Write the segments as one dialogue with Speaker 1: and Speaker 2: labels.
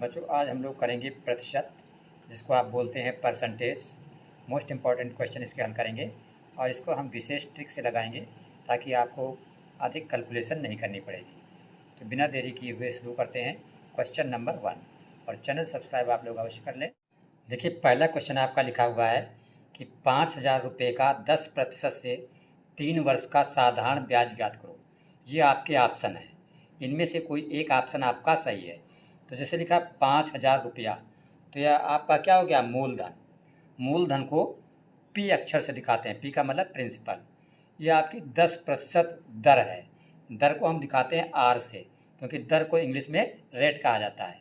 Speaker 1: बच्चों आज हम लोग करेंगे प्रतिशत, जिसको आप बोलते हैं परसेंटेज। मोस्ट इम्पॉर्टेंट क्वेश्चन इसके हल करेंगे और इसको हम विशेष ट्रिक से लगाएंगे ताकि आपको अधिक कैलकुलेशन नहीं करनी पड़ेगी। तो बिना देरी किए हुए शुरू करते हैं क्वेश्चन नंबर 1 और चैनल सब्सक्राइब आप लोग अवश्य कर लें। देखिए पहला क्वेश्चन आपका लिखा हुआ है कि 5,000 रुपये का 10% से 3 वर्ष का साधारण ब्याज ज्ञात करो। ये आपके ऑप्शन है, इनमें से कोई एक ऑप्शन आपका सही है। तो जैसे लिखा 5,000 रुपया, तो यह आपका क्या हो गया? मूलधन। मूलधन को पी अक्षर से दिखाते हैं, पी का मतलब प्रिंसिपल। यह आपकी 10% दर है। दर को हम दिखाते हैं आर से, क्योंकि दर को इंग्लिश में रेट कहा जाता है।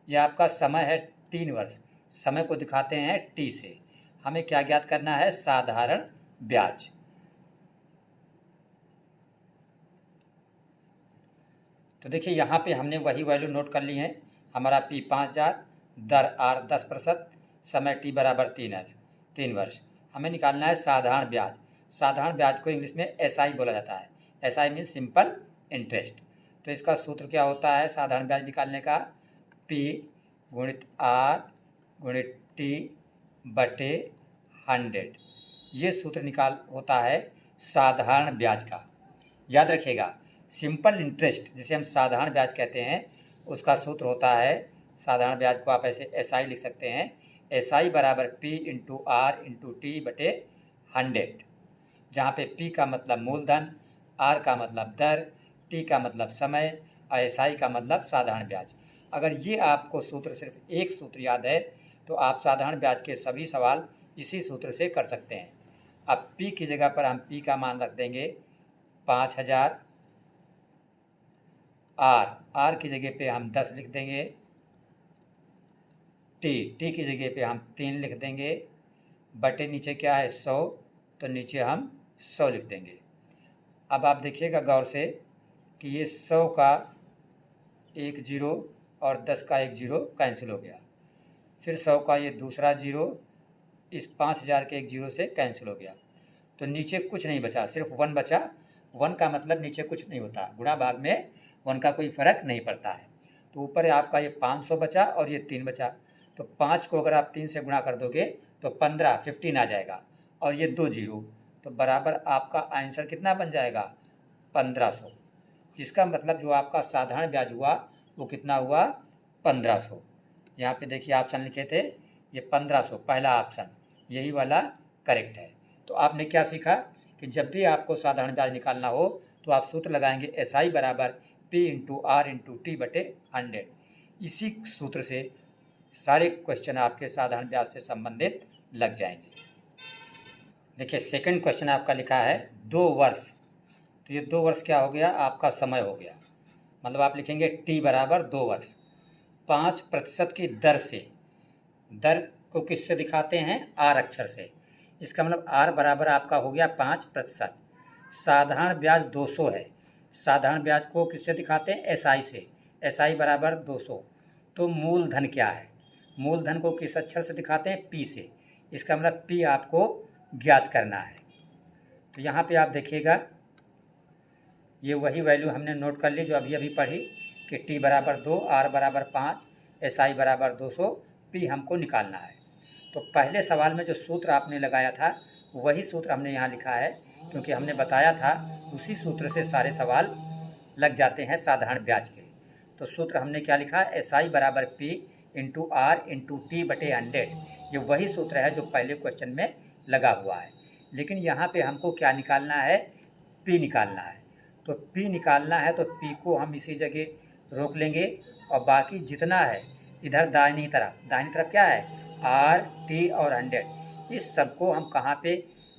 Speaker 1: यह आपका समय है 3 वर्ष, समय को दिखाते हैं टी से। हमें क्या ज्ञात करना है? साधारण ब्याज। तो देखिए यहाँ पे हमने वही वैल्यू नोट कर ली है। हमारा पी 5,000, दर आर 10%, समय टी बराबर 3 वर्ष। हमें निकालना है साधारण ब्याज। साधारण ब्याज को इंग्लिश में एसआई बोला जाता है। SI means simple interest. तो इसका सूत्र क्या होता है साधारण ब्याज निकालने का? पी गुणित आर गुणित टी बटे 100। ये सूत्र होता है साधारण ब्याज का। याद रखिएगा, सिंपल इंटरेस्ट जिसे हम साधारण ब्याज कहते हैं, उसका सूत्र होता है, साधारण ब्याज को आप ऐसे एसआई लिख सकते हैं, एसआई बराबर P into R into T बटे 100, जहाँ पे पी का मतलब मूलधन, आर का मतलब दर, टी का मतलब समय और एसआई का मतलब साधारण ब्याज। अगर ये आपको सूत्र सिर्फ एक सूत्र याद है तो आप साधारण ब्याज के सभी सवाल इसी सूत्र से कर सकते हैं। अब पी की जगह पर हम पी का मान रख देंगे 5,000, आर की जगह पे हम 10 लिख देंगे, टी की जगह पे हम 3 लिख देंगे, बटे नीचे क्या है 100, तो नीचे हम 100 लिख देंगे। अब आप देखिएगा गौर से कि ये 100 का एक जीरो और 10 का एक जीरो कैंसिल हो गया, फिर 100 का ये दूसरा जीरो इस 5,000 के एक जीरो से कैंसिल हो गया, तो नीचे कुछ नहीं बचा, सिर्फ 1 बचा। 1 का मतलब नीचे कुछ नहीं होता, गुणा भाग में 1 का कोई फ़र्क नहीं पड़ता है। तो ऊपर आपका ये 500 बचा और ये 3 बचा, तो 5 को अगर आप 3 से गुणा कर दोगे तो 15 आ जाएगा, और ये 2 जीरो, तो बराबर आपका आंसर कितना बन जाएगा? 1500। इसका मतलब जो आपका साधारण ब्याज हुआ वो कितना हुआ? 1500। यहाँ पे देखिए ऑप्शन लिखे थे, ये 1500 पहला ऑप्शन, यही वाला करेक्ट है। तो आपने क्या सीखा कि जब भी आपको साधारण ब्याज निकालना हो तो आप सूत्र लगाएंगे एसआई बराबर P into R into T बटे 100। इसी सूत्र से सारे क्वेश्चन आपके साधारण ब्याज से संबंधित लग जाएंगे। देखिए सेकंड क्वेश्चन आपका लिखा है 2 वर्ष। तो ये 2 वर्ष क्या हो गया? आपका समय हो गया, मतलब आप लिखेंगे टी बराबर 2 वर्ष। 5% की दर से, दर को किससे दिखाते हैं? आर अक्षर से। इसका मतलब आर बराबर आपका हो गया 5%। साधारण ब्याज 200 है, साधारण ब्याज को किससे दिखाते हैं? एसआई से। एसआई बराबर 200। तो मूलधन क्या है? मूलधन को किस अक्षर से दिखाते हैं? पी से। इसका मतलब पी आपको ज्ञात करना है। तो यहाँ पे आप देखिएगा, ये वही वैल्यू हमने नोट कर ली जो अभी अभी पढ़ी कि टी बराबर 2, आर बराबर 5, एसआई बराबर 200, पी हमको निकालना है। तो पहले सवाल में जो सूत्र आपने लगाया था वही सूत्र हमने यहाँ लिखा है, क्योंकि हमने बताया था उसी सूत्र से सारे सवाल लग जाते हैं साधारण ब्याज के। तो सूत्र हमने क्या लिखा? एसआई बराबर P into R into T बटे 100। ये वही सूत्र है जो पहले क्वेश्चन में लगा हुआ है, लेकिन यहाँ पे हमको क्या निकालना है? पी निकालना है। तो पी निकालना है तो पी को हम इसी जगह रोक लेंगे, और बाकी जितना है इधर दाहिनी तरफ क्या है? आर टी और 100, इस सब को हम कहाँ पे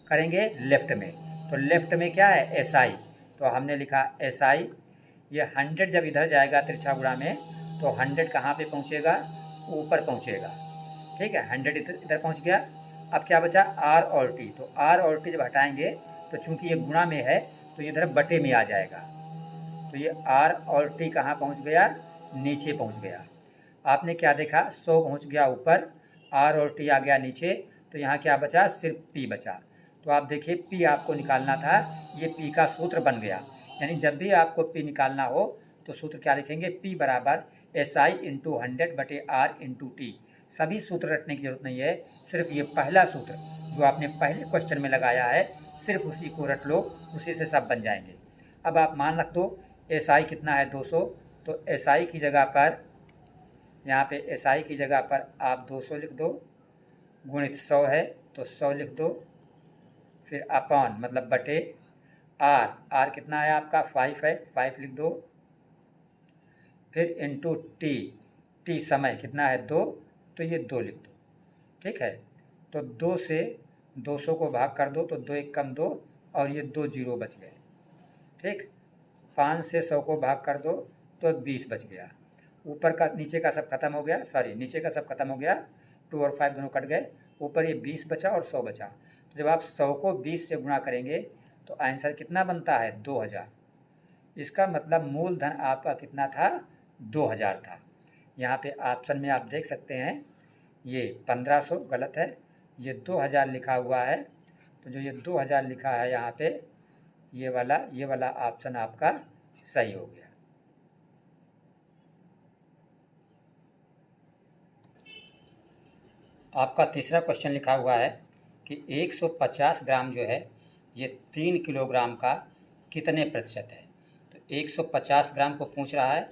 Speaker 1: करेंगे? लेफ़्ट में। तो लेफ़्ट में क्या है? एसआई। तो हमने लिखा एसआई, ये 100 जब इधर जाएगा तिरछा गुणा में तो 100 कहाँ पे पहुँचेगा? ऊपर पहुँचेगा। ठीक है, 100 इधर पहुँच गया। अब क्या बचा? आर और टी। तो आर और टी जब हटाएंगे तो चूंकि ये गुणा में है तो ये इधर बटे में आ जाएगा। तो ये आर और टी कहाँ पहुँच गया? नीचे पहुँच गया। आपने क्या देखा? 100 पहुँच गया ऊपर, आर और टी आ गया नीचे, तो यहाँ क्या बचा? सिर्फ पी बचा। तो आप देखिए पी आपको निकालना था, ये पी का सूत्र बन गया। यानी जब भी आपको पी निकालना हो तो सूत्र क्या लिखेंगे? पी बराबर SI इंटू 100/R/T। सभी सूत्र रटने की जरूरत नहीं है, सिर्फ ये पहला सूत्र जो आपने पहले क्वेश्चन में लगाया है सिर्फ उसी को रट लो, उसी से सब बन जाएंगे। अब आप मान रख दो SI कितना है 200, तो SI की जगह पर यहाँ पे SI की जगह पर आप 200 लिख दो, गुणित 100 है तो 100 लिख दो, फिर अपॉन मतलब बटे R कितना है आपका 5 है, 5 लिख दो, फिर इंटू T समय कितना है 2, तो ये 2 लिख दो। ठीक है, तो 2 से 200 को भाग कर दो तो 2 एक कम 2 और ये 2 जीरो बच गए। ठीक, 5 से 100 को भाग कर दो तो 20 बच गया। ऊपर का नीचे का सब खत्म हो गया, नीचे का सब खत्म हो गया, 2 और 5 दोनों कट गए, ऊपर ये 20 बचा और 100 बचा। तो जब आप 100 को 20 से गुणा करेंगे तो आंसर कितना बनता है 2000। इसका मतलब मूलधन आपका कितना था 2000 था। यहाँ पे ऑप्शन में आप देख सकते हैं ये 1500 गलत है, ये 2000 लिखा हुआ है। तो जो ये 2000 लिखा है यहाँ पे ये वाला ऑप्शन आपका सही हो गया। आपका तीसरा क्वेश्चन लिखा हुआ है कि 150 ग्राम जो है ये 3 किलोग्राम का कितने प्रतिशत है। तो 150 ग्राम को पूछ रहा है,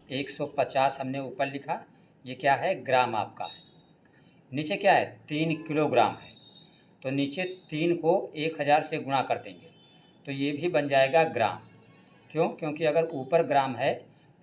Speaker 1: 150 हमने ऊपर लिखा, ये क्या है ग्राम आपका है, नीचे क्या है 3 किलोग्राम है, तो नीचे 3 को 1000 से गुणा कर देंगे तो ये भी बन जाएगा ग्राम। क्यों? क्योंकि अगर ऊपर ग्राम है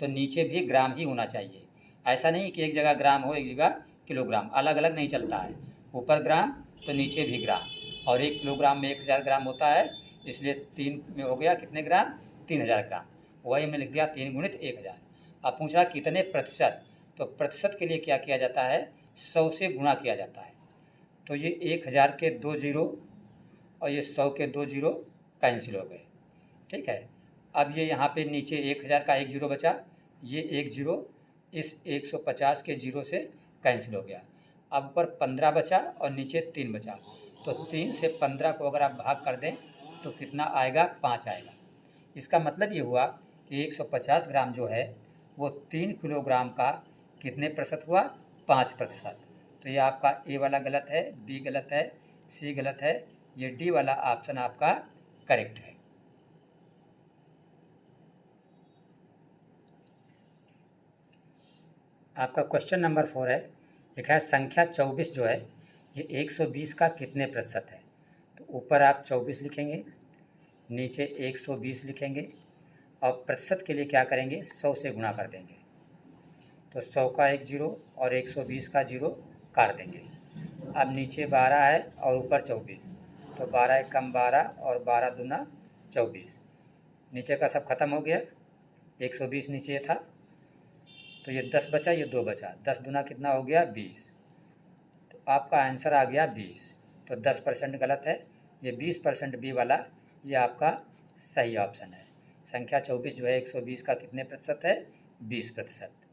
Speaker 1: तो नीचे भी ग्राम ही होना चाहिए। ऐसा नहीं कि एक जगह ग्राम हो एक जगह किलोग्राम, अलग अलग नहीं चलता है। ऊपर ग्राम तो नीचे भी ग्राम, और 1 किलोग्राम में 1000 ग्राम होता है, इसलिए 3 में हो गया कितने ग्राम 3000 ग्राम। वही हमने लिख दिया 3 गुणित 1000। अब पूछ रहा कितने प्रतिशत, तो प्रतिशत के लिए क्या किया जाता है 100 से गुणा किया जाता है। तो ये 1000 के 2 जीरो और ये 100 के 2 जीरो कैंसिल हो गए। ठीक है, अब ये यहाँ पे नीचे 1000 का 1 जीरो बचा, ये 1 जीरो इस 150 के जीरो से कैंसिल हो गया। अब ऊपर 15 बचा और नीचे 3 बचा, तो 3 से 15 को अगर आप भाग कर दें तो कितना आएगा 5 आएगा। इसका मतलब ये हुआ कि 150 ग्राम जो है वो 3 किलोग्राम का कितने प्रतिशत हुआ 5%। तो ये आपका ए वाला गलत है, बी गलत है, सी गलत है, ये डी वाला ऑप्शन आपका करेक्ट है। आपका क्वेश्चन नंबर 4 है, लिखा है संख्या 24 जो है ये 120 का कितने प्रतिशत है। तो ऊपर आप 24 लिखेंगे, नीचे 120 लिखेंगे और प्रतिशत के लिए क्या करेंगे 100 से गुणा कर देंगे। तो 100 का 1 जीरो और 120 का जीरो काट देंगे। अब नीचे 12 है और ऊपर 24, तो 12 एक कम 12 और 12 दूना 24, नीचे का सब खत्म हो गया, 120 नीचे था तो ये 10 बचा, ये 2 बचा, 10 दूना कितना हो गया 20। तो आपका आंसर आ गया 20। तो 10% गलत है, ये 20% बी वाला ये आपका सही ऑप्शन है। संख्या 24 जो है 120 का कितने प्रतिशत है 20%।